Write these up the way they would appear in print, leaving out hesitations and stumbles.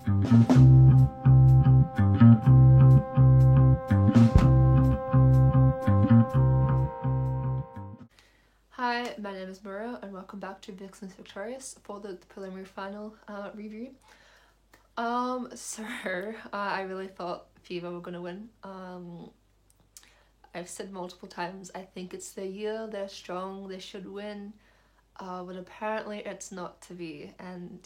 Hi, my name is Maria and welcome back to Vixens Victorious for the preliminary final review. I really thought Fever were gonna win. I've said multiple times, I think it's their year, they're strong, they should win. But apparently it's not to be, and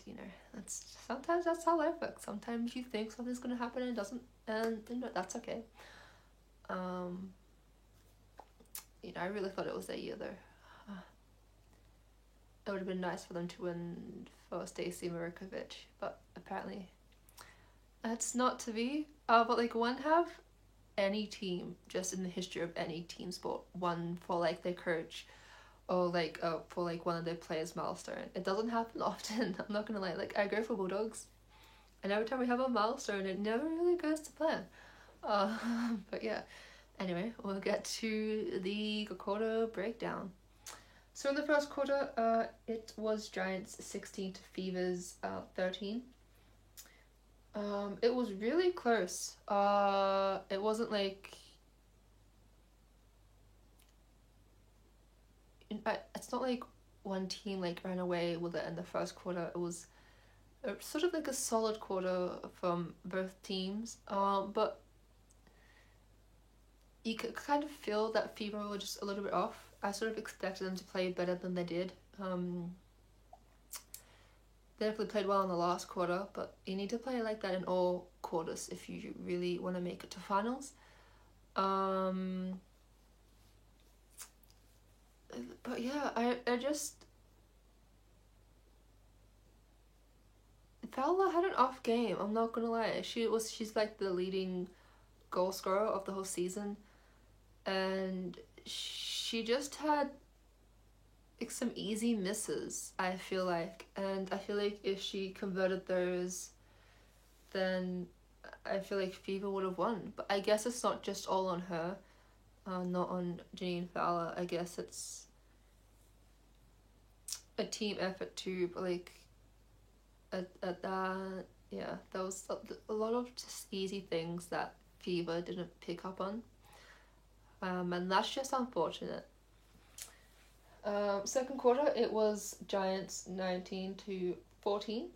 sometimes that's how life works. Sometimes you think something's gonna happen and it doesn't, and that's okay. I really thought it was their year though. It would have been nice for them to win for Stacey Marikovic, but apparently it's not to be. But when have any team, just in the history of any team sport, won for their coach or for one of their players' milestone? It doesn't happen often. I'm not gonna lie. I go for Bulldogs, and every time we have a milestone, it never really goes to plan. But yeah. Anyway, we'll get to the quarter breakdown. So in the first quarter, it was Giants 16 to Fevers 13. It was really close. It wasn't it's not like one team ran away with it in the first quarter. It was sort of a solid quarter from both teams. But you could kind of feel that Fever were just a little bit off. I sort of expected them to play better than they did. They definitely played well in the last quarter, but you need to play like that in all quarters if you really want to make it to finals. But yeah, I just... Fowler had an off game, I'm not gonna lie. She's the leading goal scorer of the whole season, and she just had some easy misses, I feel like, and I feel like if she converted those, then I feel like Fever would have won. But I guess it's not just all on her, not on Janine Fowler. I guess it's a team effort too, but there was a lot of just easy things that Fever didn't pick up on, and that's just unfortunate. Second quarter, it was Giants 19 to 14.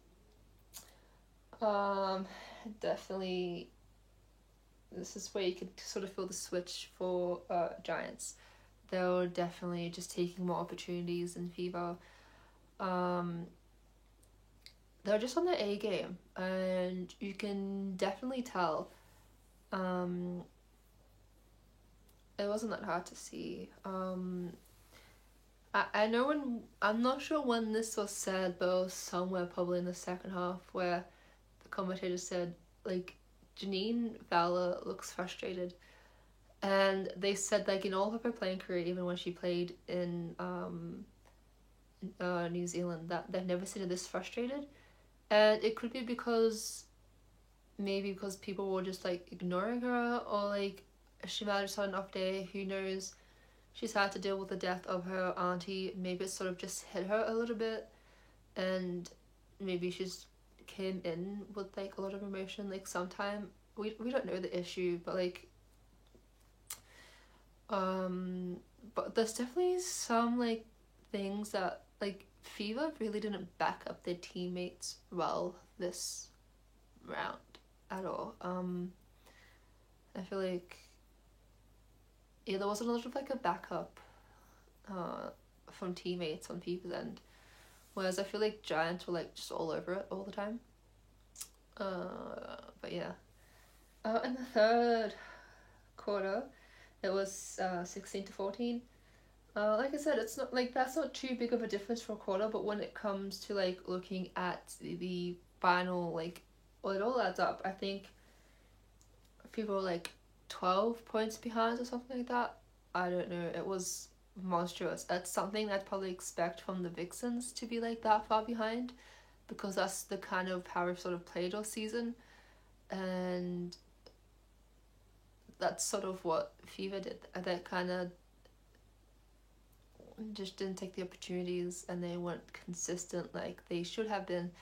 Definitely, this is where you could sort of feel the switch for Giants. They were definitely just taking more opportunities than Fever. They're just on their A game, and you can definitely tell. It wasn't that hard to see. I know I'm not sure when this was said, but it was somewhere probably in the second half where the commentator said, Janine Fowler looks frustrated. And they said, in all of her playing career, even when she played in New Zealand, that they've never seen her this frustrated. And it could be because people were just, ignoring her, or, she might have just had an off day, who knows. She's had to deal with the death of her auntie. Maybe it sort of just hit her a little bit, and maybe she's came in with a lot of emotion. Sometime we don't know the issue, but but there's definitely some things that Fever really didn't back up their teammates well this round at all. I feel there wasn't a lot of a backup from teammates on Fever's end, whereas I feel Giants were just all over it all the time. But yeah. In the third quarter, it was 16 to 14. Like I said, it's not that's not too big of a difference for a quarter, but when it comes to looking at the final, it all adds up. I think people were 12 points behind or something like that. I don't know. It was monstrous. That's something I'd probably expect from the Vixens to be that far behind, because that's the kind of how we've sort of played all season, and that's sort of what Fever did. They kind of just didn't take the opportunities, and they weren't consistent like they should have been.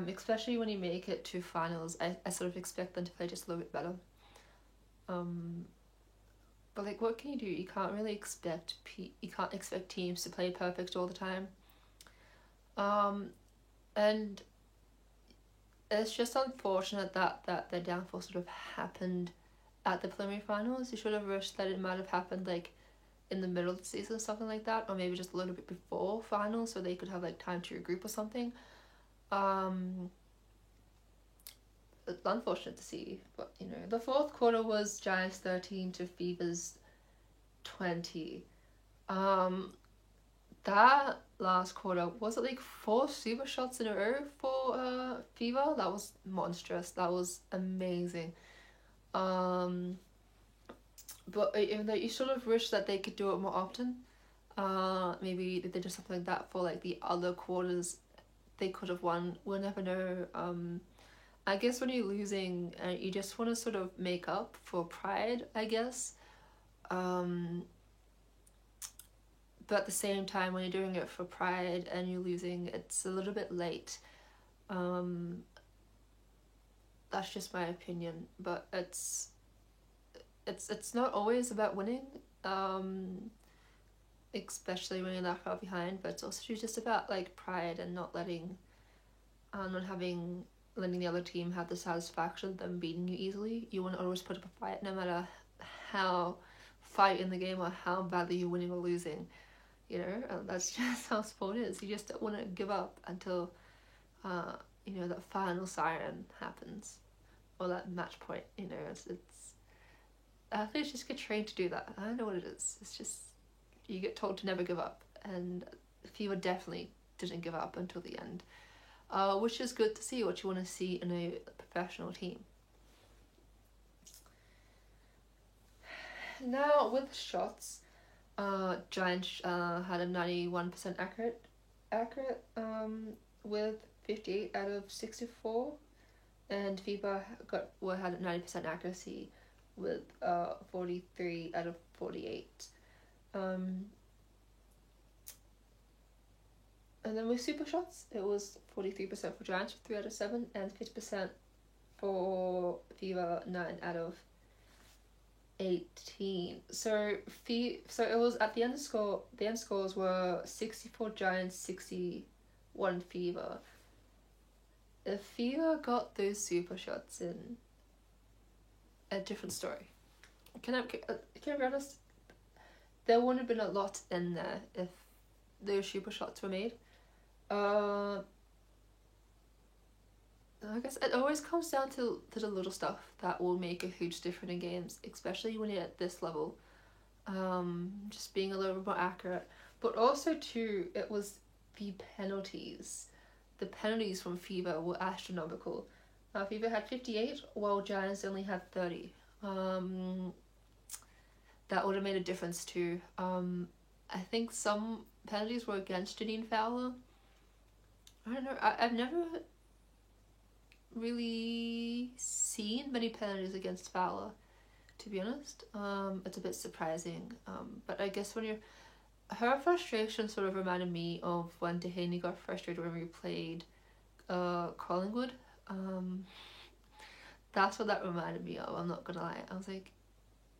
Especially when you make it to finals, I sort of expect them to play just a little bit better. But like, what can you do? You can't really expect teams to play perfect all the time. And it's just unfortunate that their downfall sort of happened at the preliminary finals. You should have wished that it might have happened like in the middle of the season or something like that, or maybe just a little bit before finals so they could have like time to regroup or something. It's unfortunate to see, but you know, the fourth quarter was Giants 13 to Fever's 20. That last quarter, was it like 4 super shots in a row for Fever? That was monstrous. That was amazing. But even though you sort of wish that they could do it more often. Maybe they did something like that for like the other quarters they could have won. We'll never know. I guess when you're losing, you just want to sort of make up for pride, I guess. But at the same time, when you're doing it for pride and you're losing, it's a little bit late. That's just my opinion, but it's not always about winning, especially when you're that far behind. But it's also just about like pride and not letting the other team have the satisfaction of them beating you easily. You want to always put up a fight, no matter how fight in the game or how badly you're winning or losing. You know, and that's just how sport is. You just don't want to give up until, you know, that final siren happens, or that match point. You know, it's athletes just get trained to do that. I don't know what it is. It's just you get told to never give up, and Fever definitely didn't give up until the end. Which is good to see, what you want to see in a professional team. Now with shots, Giants had a 91% accurate with 58 out of 64, and Fever had a 90% accuracy with 43 out of 48. And then with super shots, it was 43% for Giants with 3 out of 7, and 50% for Fever, 9 out of 18. So it was at the end score. The end scores were 64 Giants, 61 Fever. If Fever got those super shots in, a different story. Can I be honest? There wouldn't have been a lot in there if those super shots were made. I guess it always comes down to the little stuff that will make a huge difference in games, especially when you're at this level. Just being a little bit more accurate, but also too, it was the penalties. The penalties from Fever were astronomical. Fever had 58, while Giants only had 30. That would have made a difference too. I think some penalties were against Janine Fowler. I don't know. I've never really seen many penalties against Fowler, to be honest. It's a bit surprising. But I guess her frustration sort of reminded me of when Dehaney got frustrated when we played Collingwood. That's what that reminded me of, I'm not gonna lie. I was like,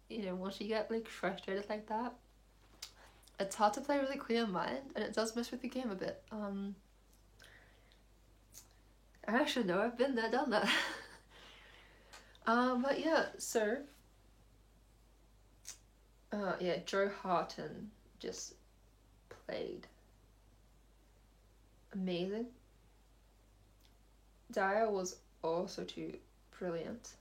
you know, once you get like frustrated like that, it's hard to play really clear in mind, and it does mess with the game a bit. I actually know I've been there, done that. But yeah, so Joe Harton just played amazing. Dyer was also too brilliant.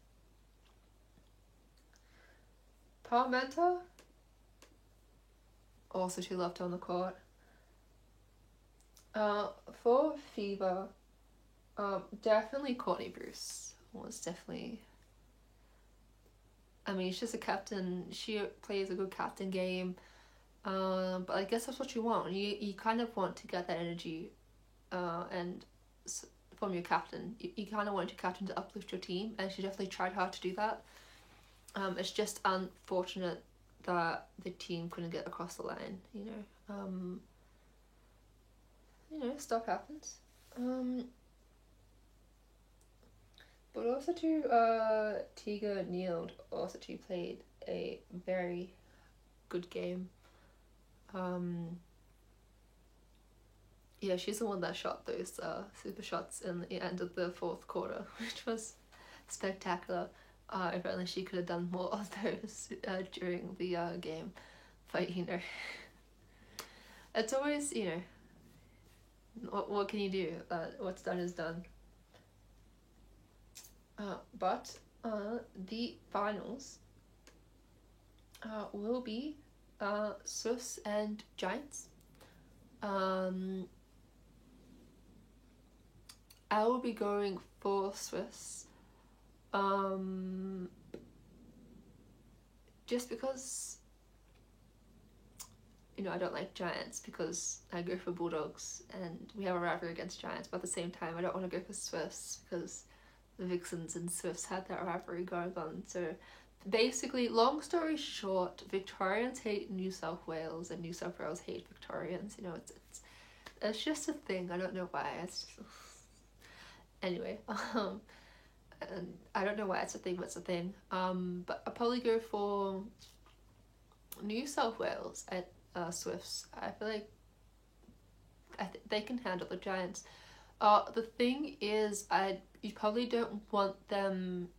Parmenter also too left on the court. For Fever, definitely Courtney Bruce was definitely. I mean, she's a captain. She plays a good captain game. But I guess that's what you want. You kind of want to get that energy, and from your captain. You kind of want your captain to uplift your team, and she definitely tried hard to do that. It's just unfortunate that the team couldn't get across the line. Stuff happens. also too, Tiga Neild also too played a very good game. Yeah, she's the one that shot those super shots in the end of the fourth quarter, which was spectacular. Apparently she could have done more of those during the game, but you know, it's always, you know, what can you do? What's done is done. But the finals will be Swifts and Giants. I will be going for Swifts. Just because, you know, I don't like Giants because I go for Bulldogs and we have a rivalry against Giants, but at the same time I don't want to go for Swifts because the Vixens and Swifts had that rivalry going on. So basically, long story short, Victorians hate New South Wales and New South Wales hate Victorians. You know, it's just a thing. I don't know why. It's just... Anyway, and I don't know why it's a thing, but it's a thing. But I'll probably go for New South Wales at Swifts. I feel like they can handle the Giants. The thing is, you probably don't want them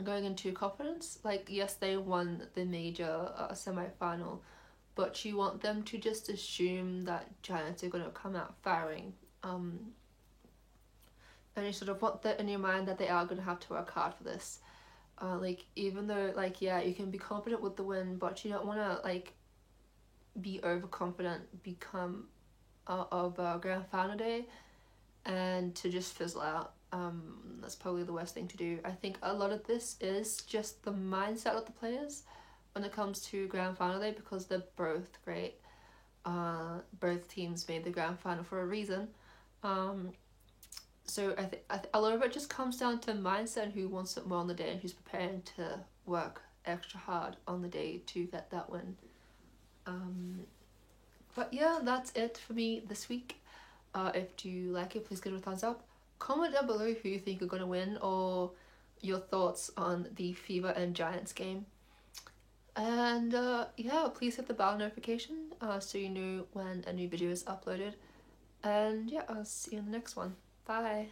going into confidence. Like, yes, they won the major semi-final, but you want them to just assume that Giants are going to come out firing. And you sort of want that in your mind that they are going to have to work hard for this. Like, even though, like, yeah, you can be confident with the win, but you don't want to, like, be overconfident become of grand final day and to just fizzle out. That's probably the worst thing to do. I think a lot of this is just the mindset of the players when it comes to grand final day, because they're both great. Both teams made the grand final for a reason. So I think a lot of it just comes down to mindset and who wants it more on the day and who's preparing to work extra hard on the day to get that win. But yeah, that's it for me this week. If you like it, please give it a thumbs up. Comment down below who you think are going to win or your thoughts on the Fever and Giants game. And yeah, please hit the bell notification so you know when a new video is uploaded. And yeah, I'll see you in the next one. Bye.